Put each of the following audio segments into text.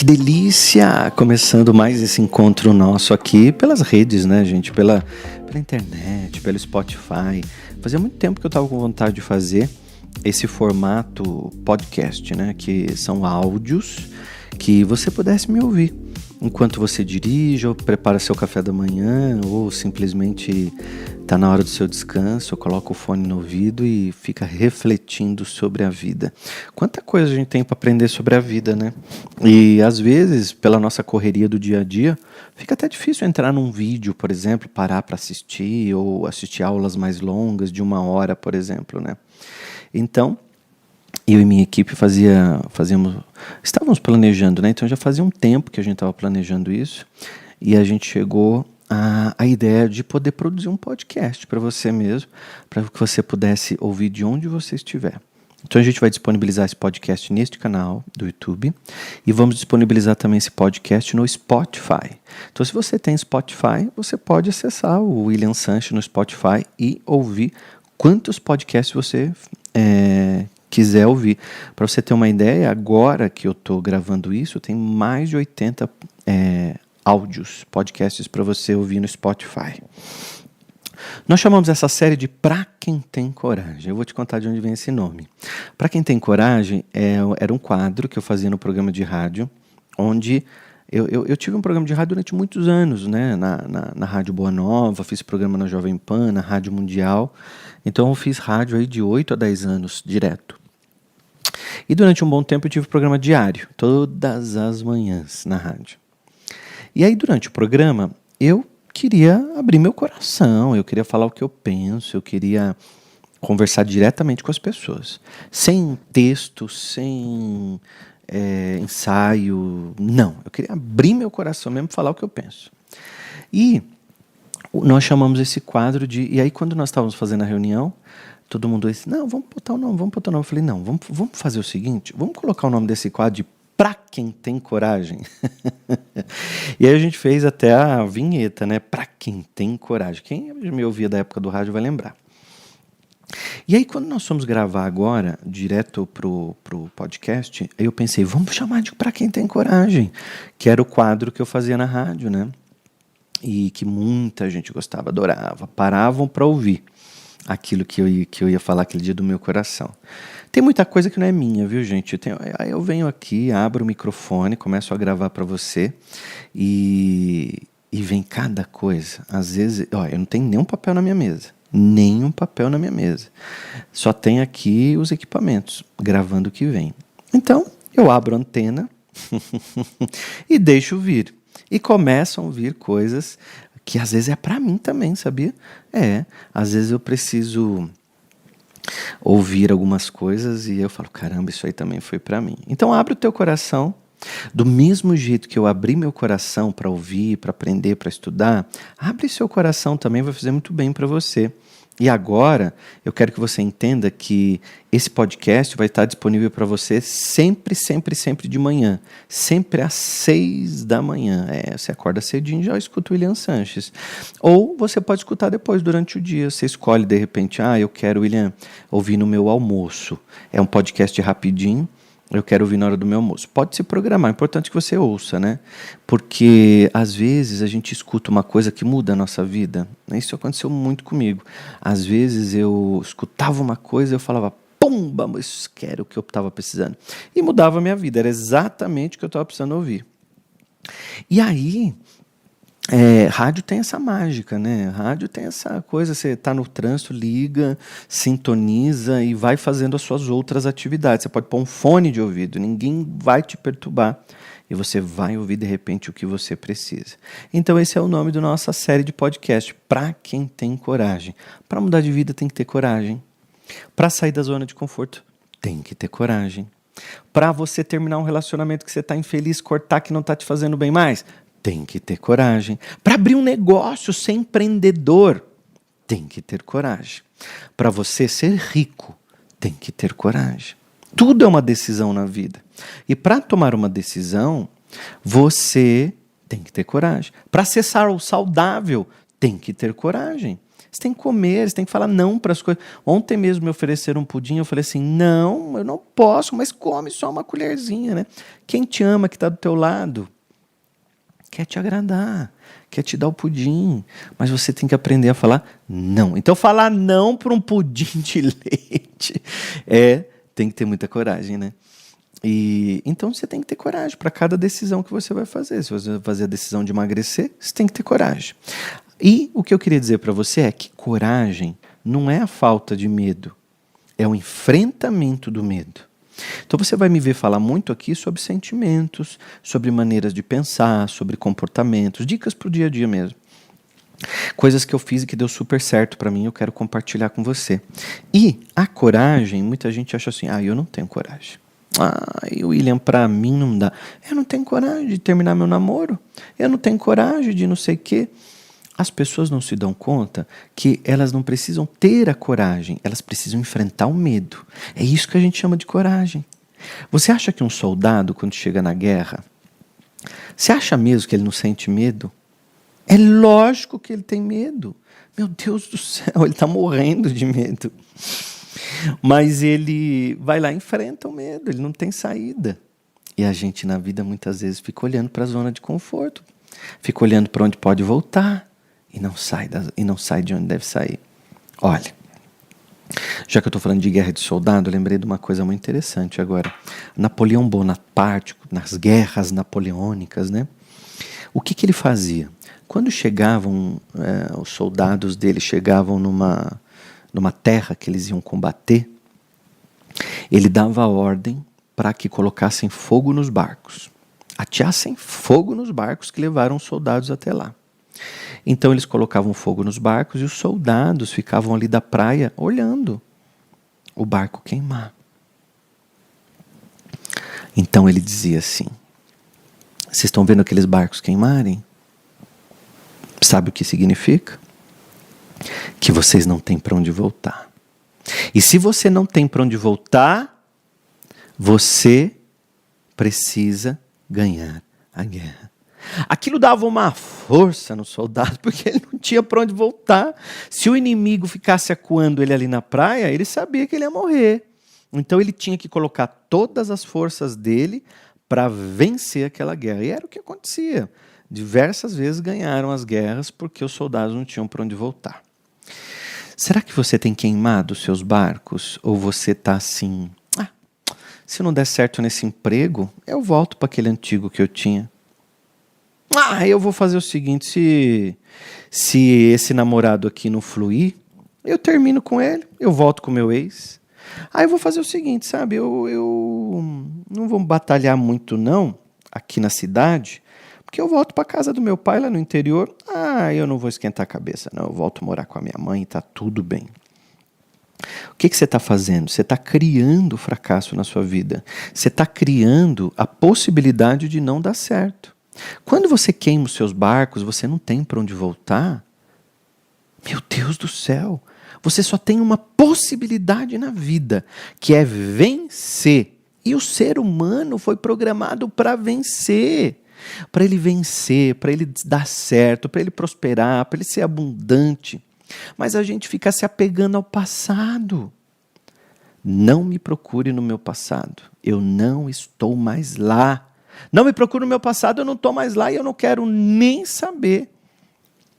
Que delícia! Começando mais esse encontro nosso aqui pelas redes, né, gente? Pela internet, pelo Spotify. Fazia muito tempo que eu estava com vontade de fazer esse formato podcast, né? Que são áudios que você pudesse me ouvir enquanto você dirige ou prepara seu café da manhã ou simplesmente está na hora do seu descanso, coloca o fone no ouvido e fica refletindo sobre a vida. Quanta coisa a gente tem para aprender sobre a vida, né? E às vezes, pela nossa correria do dia a dia, fica até difícil entrar num vídeo, por exemplo, parar para assistir ou assistir aulas mais longas de 1 hora, por exemplo, né? Então, eu e minha equipe estávamos planejando, né? Então já fazia um tempo que a gente estava planejando isso e a gente chegou à ideia de poder produzir um podcast para você mesmo, para que você pudesse ouvir de onde você estiver. Então a gente vai disponibilizar esse podcast neste canal do YouTube e vamos disponibilizar também esse podcast no Spotify. Então se você tem Spotify, você pode acessar o William Sanches no Spotify e ouvir quantos podcasts você quiser ouvir. Para você ter uma ideia, agora que eu estou gravando isso, tem mais de 80 áudios, podcasts para você ouvir no Spotify. Nós chamamos essa série de Pra Quem Tem Coragem. Eu vou te contar de onde vem esse nome. Pra Quem Tem Coragem era um quadro que eu fazia no programa de rádio, onde eu tive um programa de rádio durante muitos anos, né? Na Rádio Boa Nova, fiz programa na Jovem Pan, na Rádio Mundial. Então eu fiz rádio aí de 8 a 10 anos direto. E durante um bom tempo eu tive programa diário, todas as manhãs na rádio. E aí durante o programa eu queria abrir meu coração, eu queria falar o que eu penso, eu queria conversar diretamente com as pessoas. Sem texto, sem ensaio, não. Eu queria abrir meu coração mesmo e falar o que eu penso. E nós chamamos esse quadro de... E aí quando nós estávamos fazendo a reunião, todo mundo disse, não, vamos botar o nome. Eu falei, não, vamos fazer o seguinte, vamos colocar o nome desse quadro de Pra Quem Tem Coragem. E aí a gente fez até a vinheta, né? Pra Quem Tem Coragem. Quem me ouvia da época do rádio vai lembrar. E aí quando nós fomos gravar agora, direto pro podcast, aí eu pensei, vamos chamar de Pra Quem Tem Coragem, que era o quadro que eu fazia na rádio, né? E que muita gente gostava, adorava, paravam para ouvir aquilo que eu ia falar aquele dia do meu coração. Tem muita coisa que não é minha, viu, gente? Aí eu venho aqui, abro o microfone, começo a gravar para você e vem cada coisa. Às vezes, eu não tenho nenhum papel na minha mesa. Nenhum papel na minha mesa. Só tem aqui os equipamentos, gravando o que vem. Então, eu abro a antena e deixo vir. E começam a vir coisas que às vezes é para mim também, sabia? Às vezes eu preciso ouvir algumas coisas e eu falo, caramba, isso aí também foi para mim. Então abre o teu coração, do mesmo jeito que eu abri meu coração para ouvir, para aprender, para estudar, abre seu coração também, vai fazer muito bem para você. E agora, eu quero que você entenda que esse podcast vai estar disponível para você sempre de manhã. Sempre às 6 da manhã. Você acorda cedinho e já escuta o William Sanches. Ou você pode escutar depois, durante o dia. Você escolhe, de repente, eu quero, William, ouvir no meu almoço. É um podcast rapidinho. Eu quero ouvir na hora do meu almoço. Pode se programar, é importante que você ouça, né? Porque, às vezes, a gente escuta uma coisa que muda a nossa vida. Isso aconteceu muito comigo. Às vezes, eu escutava uma coisa e eu falava, pumba, mas isso era o que eu estava precisando. E mudava a minha vida, era exatamente o que eu estava precisando ouvir. E aí... rádio tem essa mágica, né? Rádio tem essa coisa, você está no trânsito, liga, sintoniza e vai fazendo as suas outras atividades. Você pode pôr um fone de ouvido, ninguém vai te perturbar e você vai ouvir de repente o que você precisa. Então esse é o nome da nossa série de podcast, Pra Quem Tem Coragem. Para mudar de vida tem que ter coragem. Para sair da zona de conforto tem que ter coragem. Para você terminar um relacionamento que você está infeliz, cortar que não está te fazendo bem mais, tem que ter coragem. Para abrir um negócio, ser empreendedor, tem que ter coragem. Para você ser rico, tem que ter coragem. Tudo é uma decisão na vida. E para tomar uma decisão, você tem que ter coragem. Para ser saudável, tem que ter coragem. Você tem que comer, você tem que falar não para as coisas. Ontem mesmo me ofereceram um pudim, eu falei assim, não, eu não posso, mas come só uma colherzinha, né? Quem te ama, que está do teu lado, quer te agradar, quer te dar o pudim, mas você tem que aprender a falar não. Então falar não para um pudim de leite tem que ter muita coragem, né? E então você tem que ter coragem para cada decisão que você vai fazer. Se você vai fazer a decisão de emagrecer, você tem que ter coragem. E o que eu queria dizer para você é que coragem não é a falta de medo, é o enfrentamento do medo. Então você vai me ver falar muito aqui sobre sentimentos, sobre maneiras de pensar, sobre comportamentos, dicas para o dia a dia mesmo. Coisas que eu fiz e que deu super certo para mim, eu quero compartilhar com você. E a coragem, muita gente acha assim, eu não tenho coragem. William, para mim não dá. Eu não tenho coragem de terminar meu namoro. Eu não tenho coragem de não sei o quê. As pessoas não se dão conta que elas não precisam ter a coragem, elas precisam enfrentar o medo. É isso que a gente chama de coragem. Você acha que um soldado, quando chega na guerra, você acha mesmo que ele não sente medo? É lógico que ele tem medo. Meu Deus do céu, ele está morrendo de medo. Mas ele vai lá e enfrenta o medo, ele não tem saída. E a gente na vida muitas vezes fica olhando para a zona de conforto, fica olhando para onde pode voltar e não sai de onde deve sair. Olha, já que eu estou falando de guerra de soldado, eu lembrei de uma coisa muito interessante agora. Napoleão Bonaparte, nas guerras napoleônicas, né? O que ele fazia? Quando chegavam, os soldados dele chegavam numa terra que eles iam combater, ele dava a ordem para que colocassem fogo nos barcos. Ateassem fogo nos barcos que levaram os soldados até lá. Então eles colocavam fogo nos barcos e os soldados ficavam ali da praia olhando o barco queimar. Então ele dizia assim, vocês estão vendo aqueles barcos queimarem? Sabe o que significa? Que vocês não têm para onde voltar. E se você não tem para onde voltar, você precisa ganhar a guerra. Aquilo dava uma força no soldado, porque ele não tinha para onde voltar. Se o inimigo ficasse acuando ele ali na praia, ele sabia que ele ia morrer. Então ele tinha que colocar todas as forças dele para vencer aquela guerra. E era o que acontecia. Diversas vezes ganharam as guerras porque os soldados não tinham para onde voltar. Será que você tem queimado os seus barcos? Ou você está assim, se não der certo nesse emprego, eu volto para aquele antigo que eu tinha. Eu vou fazer o seguinte, se esse namorado aqui não fluir, eu termino com ele, eu volto com o meu ex. Eu vou fazer o seguinte, sabe, eu não vou batalhar muito não, aqui na cidade, porque eu volto para casa do meu pai lá no interior. Eu não vou esquentar a cabeça, não. Eu volto a morar com a minha mãe e está tudo bem. O que você está fazendo? Você está criando fracasso na sua vida. Você está criando a possibilidade de não dar certo. Quando você queima os seus barcos, você não tem para onde voltar. Meu Deus do céu. Você só tem uma possibilidade na vida, que é vencer. E o ser humano foi programado para vencer. Para ele vencer, para ele dar certo, para ele prosperar, para ele ser abundante. Mas a gente fica se apegando ao passado. Não me procure no meu passado. Eu não estou mais lá. Não me procure no meu passado, eu não estou mais lá e eu não quero nem saber.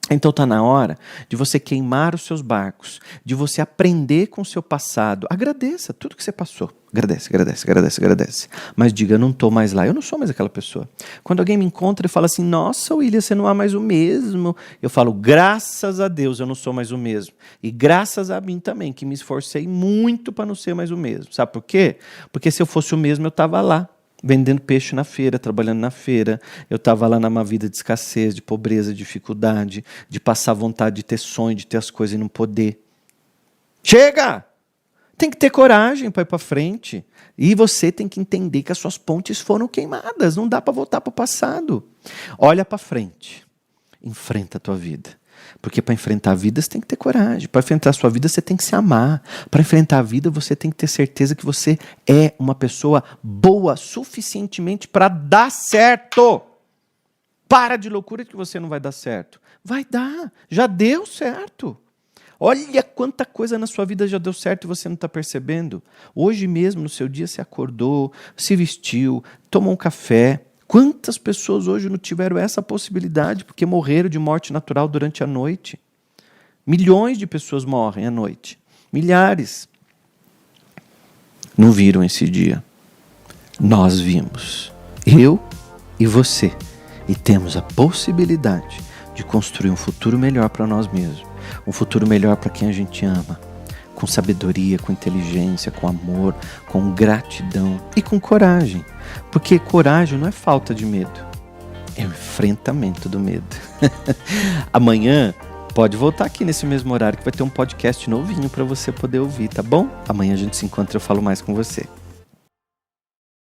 Então está na hora de você queimar os seus barcos, de você aprender com o seu passado. Agradeça tudo que você passou. Agradece. Mas diga, eu não estou mais lá, eu não sou mais aquela pessoa. Quando alguém me encontra e fala assim, nossa, William, você não é mais o mesmo. Eu falo, graças a Deus eu não sou mais o mesmo. E graças a mim também, que me esforcei muito para não ser mais o mesmo. Sabe por quê? Porque se eu fosse o mesmo, eu estava lá. Vendendo peixe na feira, trabalhando na feira. Eu estava lá numa vida de escassez, de pobreza, de dificuldade, de passar vontade de ter sonho, de ter as coisas e não poder. Chega! Tem que ter coragem para ir para frente. E você tem que entender que as suas pontes foram queimadas. Não dá para voltar para o passado. Olha para frente. Enfrenta a tua vida. Porque para enfrentar a vida você tem que ter coragem. Para enfrentar a sua vida você tem que se amar. Para enfrentar a vida você tem que ter certeza que você é uma pessoa boa suficientemente para dar certo. Para de loucura que você não vai dar certo. Vai dar. Já deu certo. Olha quanta coisa na sua vida já deu certo e você não está percebendo. Hoje mesmo, no seu dia, você acordou, se vestiu, tomou um café. Quantas pessoas hoje não tiveram essa possibilidade porque morreram de morte natural durante a noite? Milhões de pessoas morrem à noite. Milhares. Não viram esse dia. Nós vimos. Eu e você. E temos a possibilidade de construir um futuro melhor para nós mesmos. Um futuro melhor para quem a gente ama. Com sabedoria, com inteligência, com amor, com gratidão e com coragem. Porque coragem não é falta de medo. É o enfrentamento do medo. Amanhã pode voltar aqui nesse mesmo horário que vai ter um podcast novinho para você poder ouvir, tá bom? Amanhã a gente se encontra e eu falo mais com você.